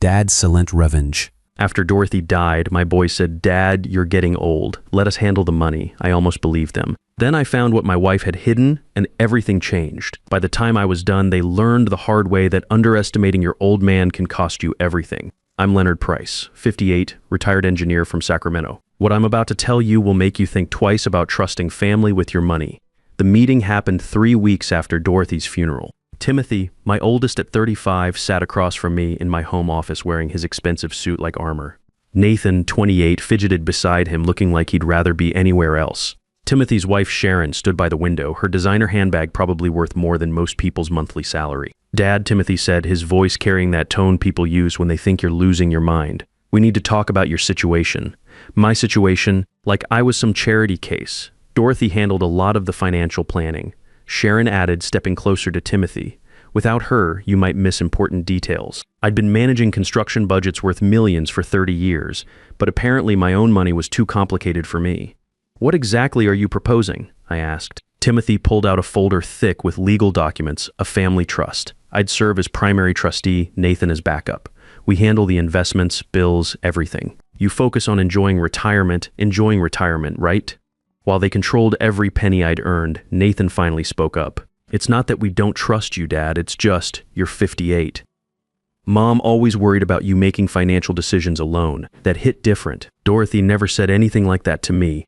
Dad's silent revenge. After Dorothy died, my boys said, "Dad, you're getting old. Let us handle the money." I almost believed them. Then I found what my wife had hidden, and everything changed. By the time I was done, they learned the hard way that underestimating your old man can cost you everything. I'm Leonard Price, 58, retired engineer from Sacramento. What I'm about to tell you will make you think twice about trusting family with your money. The meeting happened 3 weeks after Dorothy's funeral. Timothy, my oldest at 35, sat across from me in my home office wearing his expensive suit like armor. Nathan, 28, fidgeted beside him looking like he'd rather be anywhere else. Timothy's wife Sharon stood by the window, her designer handbag probably worth more than most people's monthly salary. "Dad," Timothy said, his voice carrying that tone people use when they think you're losing your mind. "We need to talk about your situation." My situation, like I was some charity case. Dorothy handled a lot of the financial planning. Sharon added, stepping closer to Timothy. "Without her, you might miss important details. I'd been managing construction budgets worth millions for 30 years, but apparently my own money was too complicated for me." "What exactly are you proposing?" I asked. Timothy pulled out a folder thick with legal documents, a family trust. I'd serve as primary trustee, Nathan as backup. We handle the investments, bills, everything. You focus on enjoying retirement, right? While they controlled every penny I'd earned, Nathan finally spoke up. "It's not that we don't trust you, Dad, it's just, you're 58. Mom always worried about you making financial decisions alone. That hit different. Dorothy never said anything like that to me.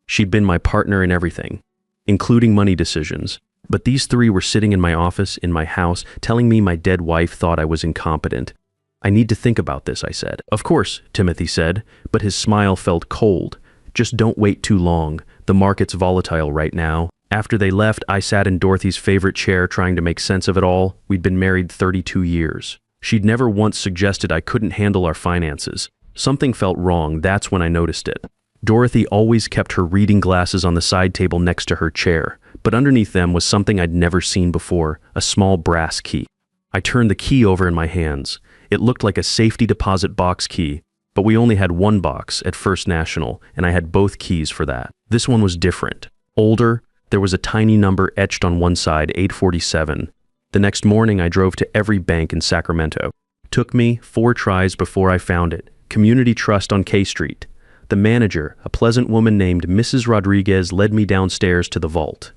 She'd been my partner in everything, including money decisions. But these three were sitting in my office, in my house, telling me my dead wife thought I was incompetent. I need to think about this, I said. Of course, Timothy said, but his smile felt cold. Just don't wait too long. The market's volatile right now. After they left, I sat in Dorothy's favorite chair trying to make sense of it all. We'd been married 32 years. She'd never once suggested I couldn't handle our finances. Something felt wrong, that's when I noticed it. Dorothy always kept her reading glasses on the side table next to her chair, but underneath them was something I'd never seen before, a small brass key. I turned the key over in my hands. It looked like a safety deposit box key, but we only had one box at First National, and I had both keys for that. This one was different. Older, there was a tiny number etched on one side, 847. The next morning I drove to every bank in Sacramento. Took me 4 tries before I found it. Community Trust on K Street. The manager, a pleasant woman named Mrs. Rodriguez, led me downstairs to the vault.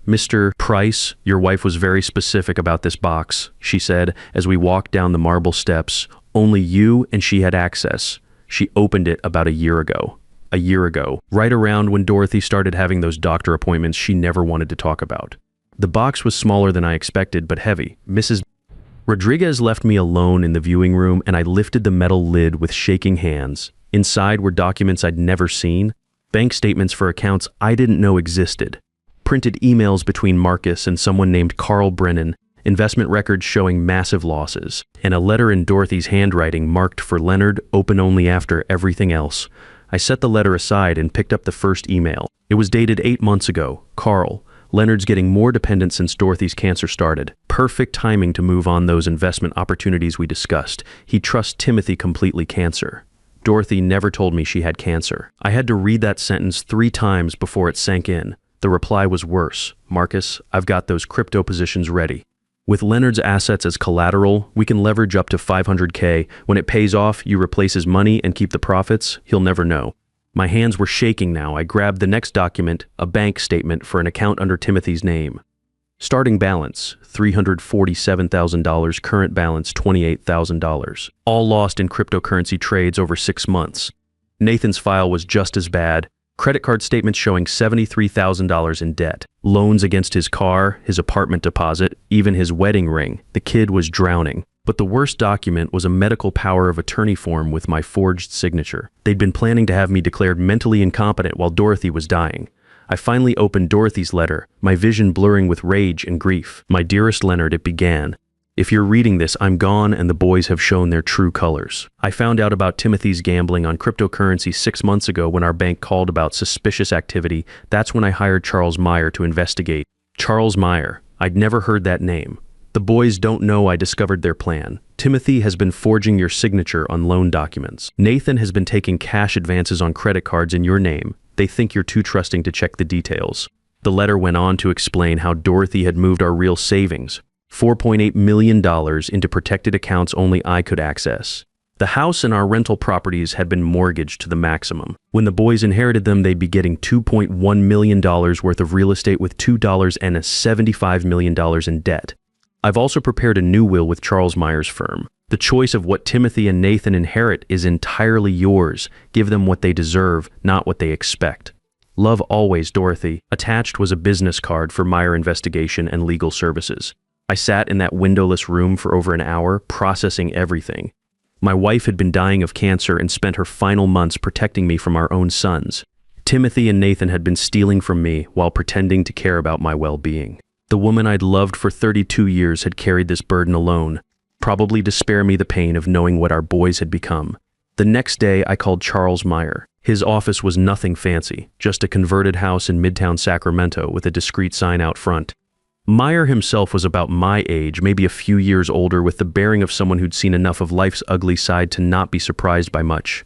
"Mr. Price, your wife was very specific about this box," she said as we walked down the marble steps. "Only you and she had access. She opened it about a year ago. A year ago, right around when Dorothy started having those doctor appointments she never wanted to talk about." The box was smaller than I expected, but heavy. Mrs. Rodriguez left me alone in the viewing room, and I lifted the metal lid with shaking hands. Inside were documents I'd never seen, bank statements for accounts I didn't know existed, printed emails between Marcus and someone named Carl Brennan, investment records showing massive losses, and a letter in Dorothy's handwriting marked for Leonard, open only after everything else. I set the letter aside and picked up the first email. It was dated 8 months ago. "Carl, Leonard's getting more dependent since Dorothy's cancer started. Perfect timing to move on those investment opportunities we discussed. He trusts Timothy completely. Cancer. Dorothy never told me she had cancer." I had to read that sentence 3 times before it sank in. The reply was worse. "Marcus, I've got those crypto positions ready. With Leonard's assets as collateral, we can leverage up to $500K. When it pays off, you replace his money and keep the profits. He'll never know." My hands were shaking now. I grabbed the next document, a bank statement for an account under Timothy's name. Starting balance, $347,000, current balance, $28,000. All lost in cryptocurrency trades over 6 months. Nathan's file was just as bad. Credit card statements showing $73,000 in debt. Loans against his car, his apartment deposit, even his wedding ring. The kid was drowning. But the worst document was a medical power of attorney form with my forged signature. They'd been planning to have me declared mentally incompetent while Dorothy was dying. I finally opened Dorothy's letter, my vision blurring with rage and grief. "My dearest Leonard," it began. "If you're reading this, I'm gone and the boys have shown their true colors. I found out about Timothy's gambling on cryptocurrency 6 months ago when our bank called about suspicious activity. That's when I hired Charles Meyer to investigate." Charles Meyer. I'd never heard that name. "The boys don't know I discovered their plan. Timothy has been forging your signature on loan documents. Nathan has been taking cash advances on credit cards in your name. They think you're too trusting to check the details." The letter went on to explain how Dorothy had moved our real savings, $4.8 million, into protected accounts only I could access. The house and our rental properties had been mortgaged to the maximum. When the boys inherited them, they'd be getting $2.1 million worth of real estate with $2.75 million in debt. I've also prepared a new will with Charles Meyer's firm. The choice of what Timothy and Nathan inherit is entirely yours. Give them what they deserve, not what they expect. Love always, Dorothy. Attached was a business card for Meyer Investigation and Legal Services. I sat in that windowless room for over an hour, processing everything. My wife had been dying of cancer and spent her final months protecting me from our own sons. Timothy and Nathan had been stealing from me while pretending to care about my well-being. The woman I'd loved for 32 years had carried this burden alone, probably to spare me the pain of knowing what our boys had become. The next day, I called Charles Meyer. His office was nothing fancy, just a converted house in Midtown Sacramento with a discreet sign out front. Meyer himself was about my age, maybe a few years older, with the bearing of someone who'd seen enough of life's ugly side to not be surprised by much.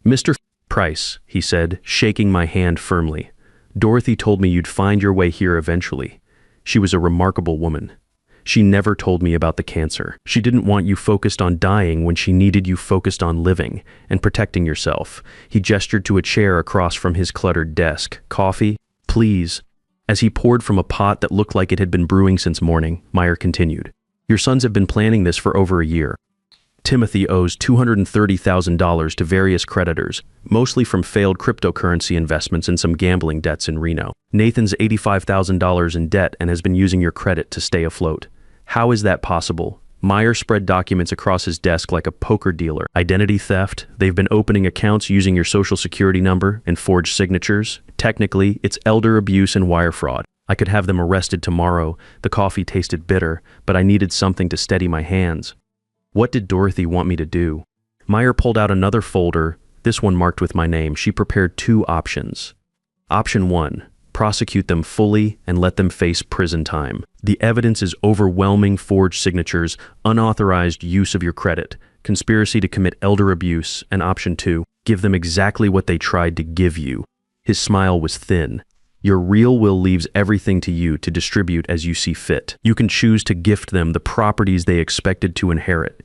"Mr. Price," he said, shaking my hand firmly. "Dorothy told me you'd find your way here eventually. She was a remarkable woman. She never told me about the cancer. She didn't want you focused on dying when she needed you focused on living and protecting yourself." He gestured to a chair across from his cluttered desk. "Coffee? Please." As he poured from a pot that looked like it had been brewing since morning, Meyer continued, "Your sons have been planning this for over a year. Timothy owes $230,000 to various creditors, mostly from failed cryptocurrency investments and some gambling debts in Reno. Nathan's $85,000 in debt and has been using your credit to stay afloat. How is that possible?" Meyer spread documents across his desk like a poker dealer. "Identity theft. They've been opening accounts using your social security number and forged signatures. Technically, it's elder abuse and wire fraud. I could have them arrested tomorrow." The coffee tasted bitter, but I needed something to steady my hands. What did Dorothy want me to do? Meyer pulled out another folder, this one marked with my name. She prepared 2 options. Option 1. Prosecute them fully and let them face prison time. The evidence is overwhelming: forged signatures, unauthorized use of your credit, conspiracy to commit elder abuse, and option 2, give them exactly what they tried to give you. His smile was thin. Your real will leaves everything to you to distribute as you see fit. You can choose to gift them the properties they expected to inherit,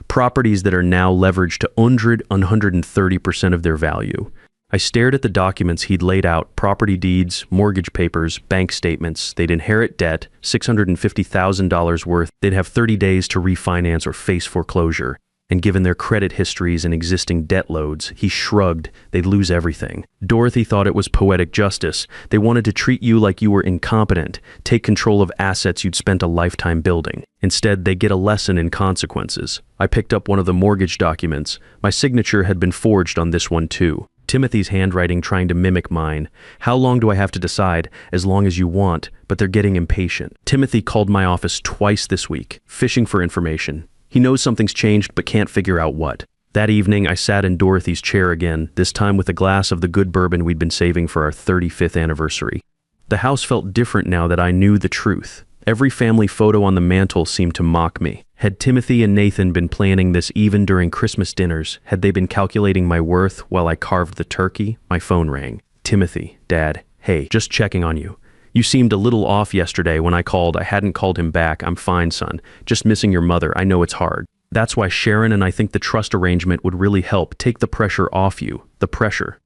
properties that are now leveraged to 130% of their value. I stared at the documents he'd laid out: property deeds, mortgage papers, bank statements. They'd inherit debt, $650,000 worth. They'd have 30 days to refinance or face foreclosure. And given their credit histories and existing debt loads, he shrugged, they'd lose everything. Dorothy thought it was poetic justice. They wanted to treat you like you were incompetent, take control of assets you'd spent a lifetime building. Instead, they get a lesson in consequences. I picked up one of the mortgage documents. My signature had been forged on this one too. Timothy's handwriting trying to mimic mine. "How long do I have to decide?" "As long as you want," but they're getting impatient. Timothy called my office twice this week, fishing for information. He knows something's changed but can't figure out what. That evening, I sat in Dorothy's chair again, this time with a glass of the good bourbon we'd been saving for our 35th anniversary. The house felt different now that I knew the truth. Every family photo on the mantle seemed to mock me. Had Timothy and Nathan been planning this even during Christmas dinners? Had they been calculating my worth while I carved the turkey? My phone rang. "Timothy, Dad. Hey, just checking on you. You seemed a little off yesterday when I called. I hadn't called him back. I'm fine, son. Just missing your mother. I know it's hard. That's why Sharon and I think the trust arrangement would really help take the pressure off you. The pressure."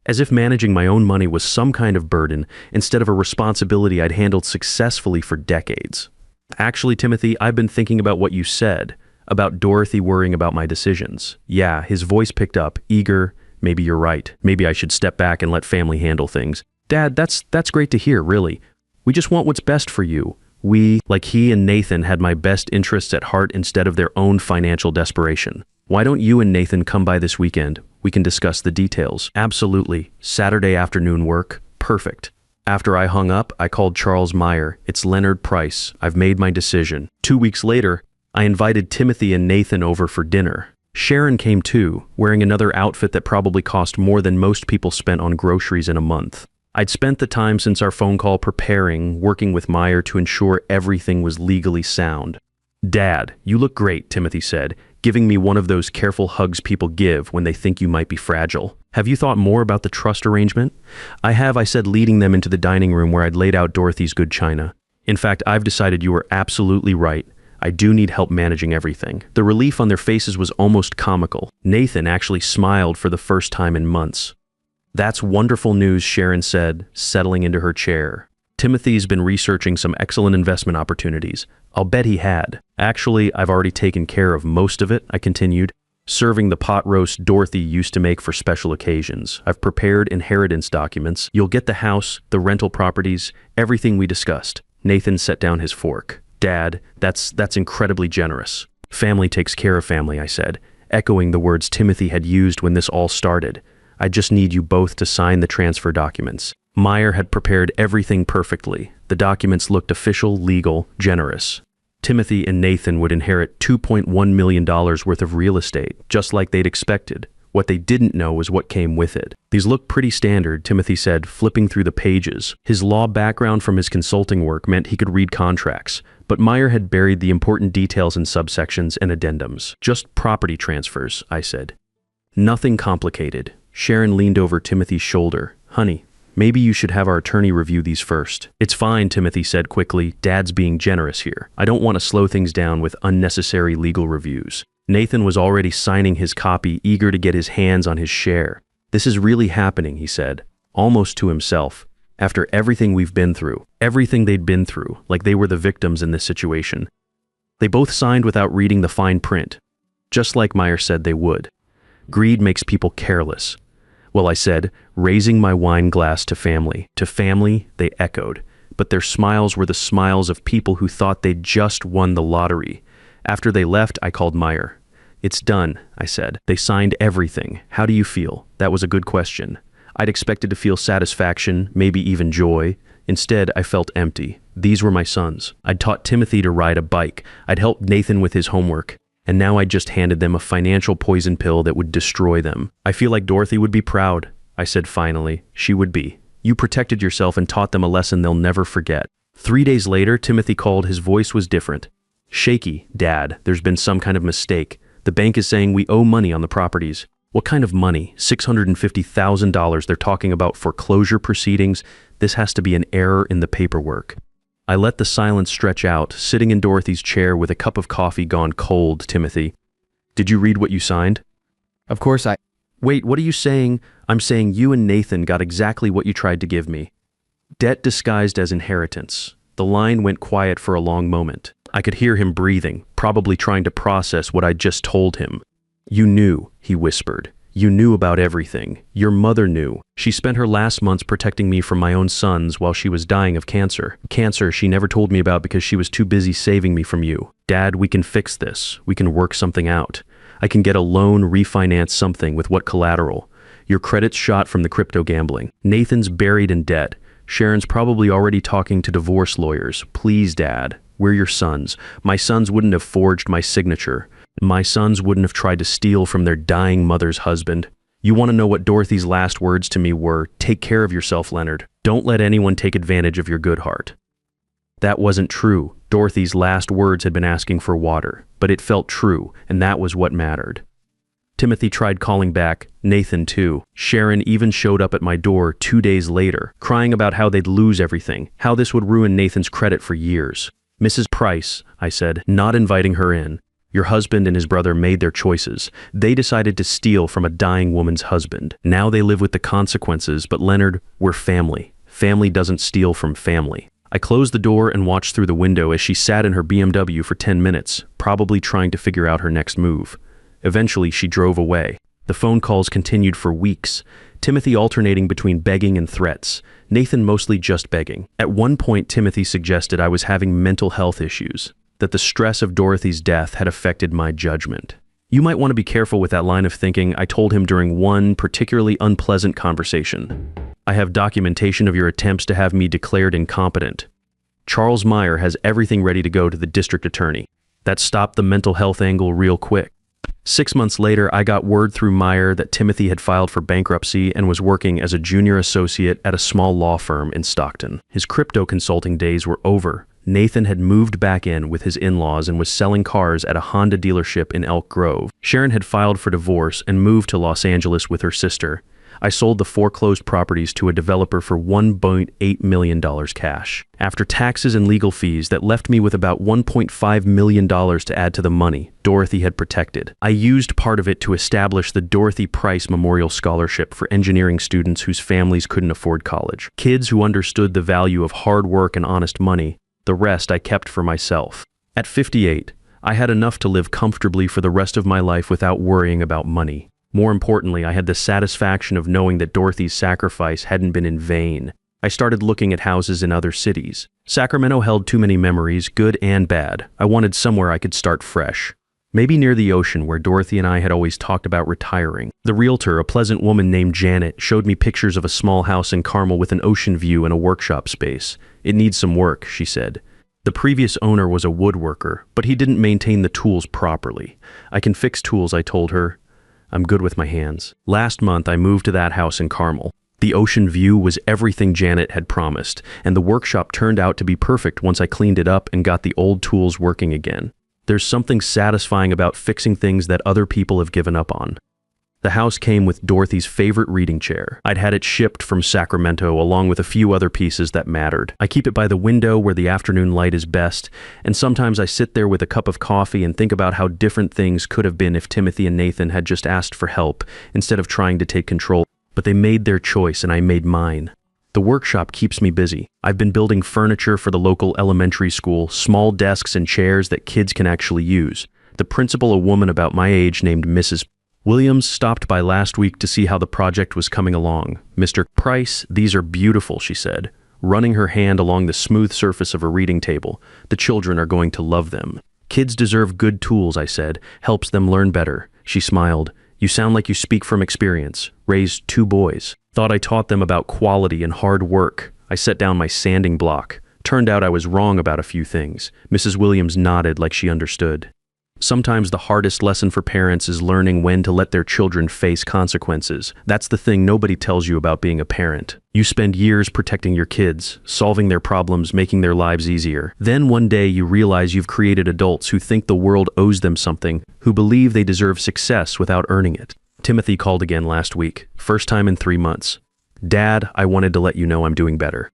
As if managing my own money was some kind of burden, instead of a responsibility I'd handled successfully for decades. "Actually, Timothy, I've been thinking about what you said, about Dorothy worrying about my decisions." "Yeah," his voice picked up, eager. "Maybe you're right. Maybe I should step back and let family handle things." "Dad, that's great to hear, really. We just want what's best for you." We, like he and Nathan, had my best interests at heart instead of their own financial desperation. "Why don't you and Nathan come by this weekend? We can discuss the details." "Absolutely. Saturday afternoon work. Perfect." After I hung up, I called Charles Meyer. "It's Leonard Price. I've made my decision." 2 weeks later, I invited Timothy and Nathan over for dinner. Sharon came too, wearing another outfit that probably cost more than most people spent on groceries in a month. I'd spent the time since our phone call preparing, working with Meyer to ensure everything was legally sound. "Dad, you look great," Timothy said, giving me one of those careful hugs people give when they think you might be fragile. "Have you thought more about the trust arrangement?" "I have," I said, leading them into the dining room where I'd laid out Dorothy's good china. "In fact, I've decided you were absolutely right. I do need help managing everything. The relief on their faces was almost comical. Nathan actually smiled for the first time in months. That's wonderful news, Sharon said, settling into her chair. Timothy's been researching some excellent investment opportunities. I'll bet he had. Actually, I've already taken care of most of it, I continued, serving the pot roast Dorothy used to make for special occasions. I've prepared inheritance documents. You'll get the house, the rental properties, everything we discussed. Nathan set down his fork. Dad, that's incredibly generous. Family takes care of family, I said, echoing the words Timothy had used when this all started. I just need you both to sign the transfer documents. Meyer had prepared everything perfectly. The documents looked official, legal, generous. Timothy and Nathan would inherit $2.1 million worth of real estate, just like they'd expected. What they didn't know was what came with it. These look pretty standard, Timothy said, flipping through the pages. His law background from his consulting work meant he could read contracts, but Meyer had buried the important details in subsections and addendums. Just property transfers, I said. Nothing complicated. Sharon leaned over Timothy's shoulder. Honey, maybe you should have our attorney review these first. It's fine, Timothy said quickly. Dad's being generous here. I don't want to slow things down with unnecessary legal reviews. Nathan was already signing his copy, eager to get his hands on his share. This is really happening, he said, almost to himself. After everything we've been through, everything they'd been through, like they were the victims in this situation. They both signed without reading the fine print, just like Meyer said they would. Greed makes people careless. Well, I said, raising my wine glass to family. To family, they echoed, but their smiles were the smiles of people who thought they'd just won the lottery. After they left, I called Meyer. It's done, I said. They signed everything. How do you feel? That was a good question. I'd expected to feel satisfaction, maybe even joy. Instead, I felt empty. These were my sons. I'd taught Timothy to ride a bike. I'd helped Nathan with his homework. And now I just handed them a financial poison pill that would destroy them. I feel like Dorothy would be proud, I said finally. She would be. You protected yourself and taught them a lesson they'll never forget. 3 days later, Timothy called. His voice was different. Shaky, Dad. There's been some kind of mistake. The bank is saying we owe money on the properties. What kind of money? $650,000. They're talking about foreclosure proceedings. This has to be an error in the paperwork. I let the silence stretch out, sitting in Dorothy's chair with a cup of coffee gone cold. Timothy, did you read what you signed? Of course I... Wait, what are you saying? I'm saying you and Nathan got exactly what you tried to give me. Debt disguised as inheritance. The line went quiet for a long moment. I could hear him breathing, probably trying to process what I'd just told him. You knew, he whispered. You knew about everything. Your mother knew. She spent her last months protecting me from my own sons while she was dying of cancer. Cancer she never told me about because she was too busy saving me from you. Dad, we can fix this. We can work something out. I can get a loan, refinance something with what collateral? Your credit's shot from the crypto gambling. Nathan's buried in debt. Sharon's probably already talking to divorce lawyers. Please, Dad. We're your sons. My sons wouldn't have forged my signature. My sons wouldn't have tried to steal from their dying mother's husband. You want to know what Dorothy's last words to me were? Take care of yourself, Leonard. Don't let anyone take advantage of your good heart. That wasn't true. Dorothy's last words had been asking for water, but it felt true, and that was what mattered. Timothy tried calling back, Nathan too. Sharon even showed up at my door 2 days later, crying about how they'd lose everything, how this would ruin Nathan's credit for years. Mrs. Price, I said, not inviting her in. Your husband and his brother made their choices. They decided to steal from a dying woman's husband. Now they live with the consequences, but Leonard, we're family. Family doesn't steal from family. I closed the door and watched through the window as she sat in her BMW for 10 minutes, probably trying to figure out her next move. Eventually, she drove away. The phone calls continued for weeks, Timothy alternating between begging and threats, Nathan mostly just begging. At one point, Timothy suggested I was having mental health issues, that the stress of Dorothy's death had affected my judgment. You might want to be careful with that line of thinking, I told him during one particularly unpleasant conversation. I have documentation of your attempts to have me declared incompetent. Charles Meyer has everything ready to go to the district attorney. That stopped the mental health angle real quick. 6 months later, I got word through Meyer that Timothy had filed for bankruptcy and was working as a junior associate at a small law firm in Stockton. His crypto consulting days were over. Nathan had moved back in with his in-laws and was selling cars at a Honda dealership in Elk Grove. Sharon had filed for divorce and moved to Los Angeles with her sister. I sold the foreclosed properties to a developer for $1.8 million cash. After taxes and legal fees, that left me with about $1.5 million to add to the money Dorothy had protected. I used part of it to establish the Dorothy Price Memorial Scholarship for engineering students whose families couldn't afford college. Kids who understood the value of hard work and honest money. The rest I kept for myself. At 58, I had enough to live comfortably for the rest of my life without worrying about money. More importantly, I had the satisfaction of knowing that Dorothy's sacrifice hadn't been in vain. I started looking at houses in other cities. Sacramento held too many memories, good and bad. I wanted somewhere I could start fresh. Maybe near the ocean, where Dorothy and I had always talked about retiring. The realtor, a pleasant woman named Janet, showed me pictures of a small house in Carmel with an ocean view and a workshop space. It needs some work, she said. The previous owner was a woodworker, but he didn't maintain the tools properly. I can fix tools, I told her. I'm good with my hands. Last month, I moved to that house in Carmel. The ocean view was everything Janet had promised, and the workshop turned out to be perfect once I cleaned it up and got the old tools working again. There's something satisfying about fixing things that other people have given up on. The house came with Dorothy's favorite reading chair. I'd had it shipped from Sacramento along with a few other pieces that mattered. I keep it by the window where the afternoon light is best, and sometimes I sit there with a cup of coffee and think about how different things could have been if Timothy and Nathan had just asked for help instead of trying to take control. But they made their choice and I made mine. The workshop keeps me busy. I've been building furniture for the local elementary school, small desks and chairs that kids can actually use. The principal, a woman about my age named Mrs. Williams, stopped by last week to see how the project was coming along. Mr. Price, these are beautiful, she said, running her hand along the smooth surface of a reading table. The children are going to love them. Kids deserve good tools, I said. Helps them learn better. She smiled. You sound like you speak from experience. Raised 2 boys. Thought I taught them about quality and hard work. I set down my sanding block. Turned out I was wrong about a few things. Mrs. Williams nodded like she understood. Sometimes the hardest lesson for parents is learning when to let their children face consequences. That's the thing nobody tells you about being a parent. You spend years protecting your kids, solving their problems, making their lives easier. Then one day you realize you've created adults who think the world owes them something, who believe they deserve success without earning it. Timothy called again last week, first time in 3 months. Dad, I wanted to let you know I'm doing better.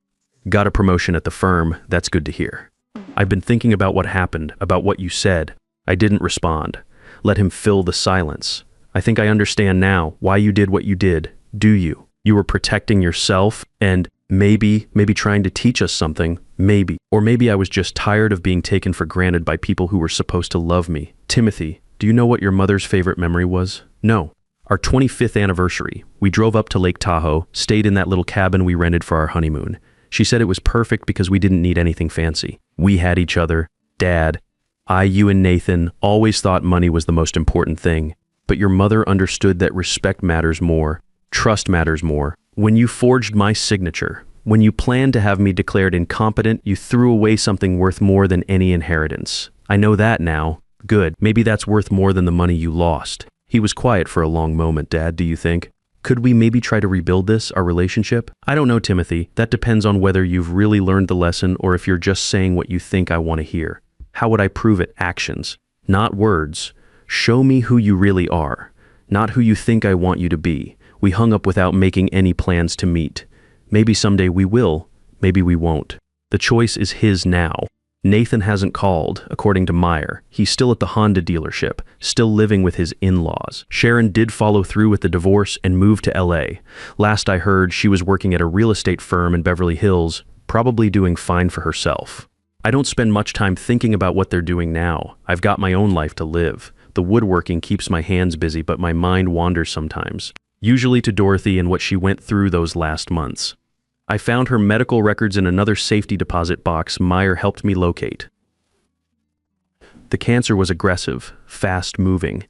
Got a promotion at the firm, that's good to hear. I've been thinking about what happened, about what you said. I didn't respond. Let him fill the silence. I think I understand now why you did what you did. Do you? You were protecting yourself and maybe trying to teach us something. Maybe. Or maybe I was just tired of being taken for granted by people who were supposed to love me. Timothy, do you know what your mother's favorite memory was? No. Our 25th anniversary. We drove up to Lake Tahoe, stayed in that little cabin we rented for our honeymoon. She said it was perfect because we didn't need anything fancy. We had each other. Dad. You and Nathan always thought money was the most important thing, but your mother understood that respect matters more, trust matters more. When you forged my signature, when you planned to have me declared incompetent, you threw away something worth more than any inheritance. I know that now. Good. Maybe that's worth more than the money you lost. He was quiet for a long moment. Dad, do you think? Could we maybe try to rebuild this, our relationship? I don't know, Timothy. That depends on whether you've really learned the lesson or if you're just saying what you think I want to hear. How would I prove it? Actions, not words. Show me who you really are, not who you think I want you to be. We hung up without making any plans to meet. Maybe someday we will, maybe we won't. The choice is his now. Nathan hasn't called, according to Meyer. He's still at the Honda dealership, still living with his in-laws. Sharon did follow through with the divorce and moved to LA. Last I heard, she was working at a real estate firm in Beverly Hills, probably doing fine for herself. I don't spend much time thinking about what they're doing now. I've got my own life to live. The woodworking keeps my hands busy, but my mind wanders sometimes. Usually to Dorothy and what she went through those last months. I found her medical records in another safety deposit box Meyer helped me locate. The cancer was aggressive, fast-moving.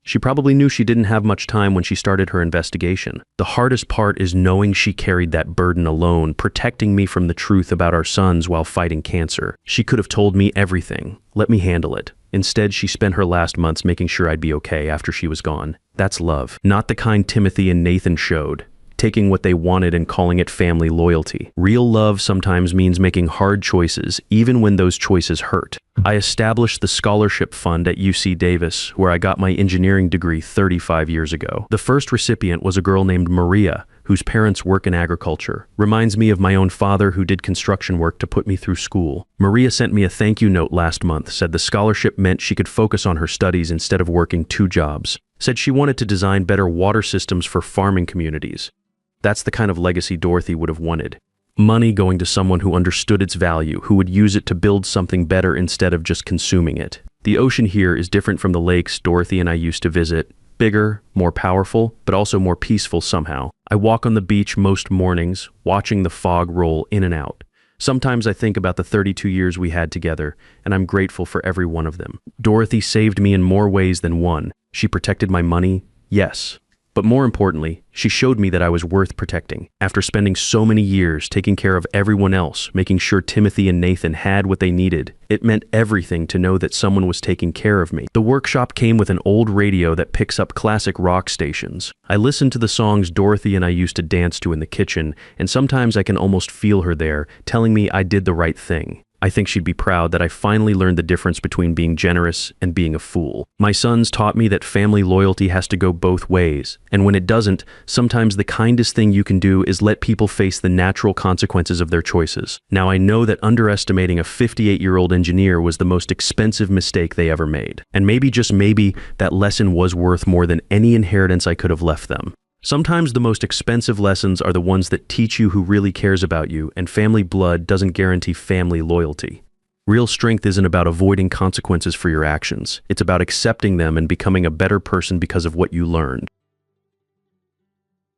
She probably knew she didn't have much time when she started her investigation. The hardest part is knowing she carried that burden alone, protecting me from the truth about our sons while fighting cancer. She could have told me everything. Let me handle it. Instead, she spent her last months making sure I'd be okay after she was gone. That's love. Not the kind Timothy and Nathan showed. taking what they wanted and calling it family loyalty. Real love sometimes means making hard choices, even when those choices hurt. I established the scholarship fund at UC Davis, where I got my engineering degree 35 years ago. The first recipient was a girl named Maria, whose parents work in agriculture. Reminds me of my own father who did construction work to put me through school. Maria sent me a thank you note last month, said the scholarship meant she could focus on her studies instead of working 2 jobs. Said she wanted to design better water systems for farming communities. That's the kind of legacy Dorothy would have wanted. Money going to someone who understood its value, who would use it to build something better instead of just consuming it. The ocean here is different from the lakes Dorothy and I used to visit. Bigger, more powerful, but also more peaceful somehow. I walk on the beach most mornings, watching the fog roll in and out. Sometimes I think about the 32 years we had together, and I'm grateful for every one of them. Dorothy saved me in more ways than one. She protected my money, yes. But more importantly, she showed me that I was worth protecting. After spending so many years taking care of everyone else, making sure Timothy and Nathan had what they needed, it meant everything to know that someone was taking care of me. The workshop came with an old radio that picks up classic rock stations. I listened to the songs Dorothy and I used to dance to in the kitchen, and sometimes I can almost feel her there, telling me I did the right thing. I think she'd be proud that I finally learned the difference between being generous and being a fool. My sons taught me that family loyalty has to go both ways, and when it doesn't, sometimes the kindest thing you can do is let people face the natural consequences of their choices. Now I know that underestimating a 58-year-old engineer was the most expensive mistake they ever made. And maybe, just maybe, that lesson was worth more than any inheritance I could have left them. Sometimes the most expensive lessons are the ones that teach you who really cares about you, and family blood doesn't guarantee family loyalty. Real strength isn't about avoiding consequences for your actions. It's about accepting them and becoming a better person because of what you learned.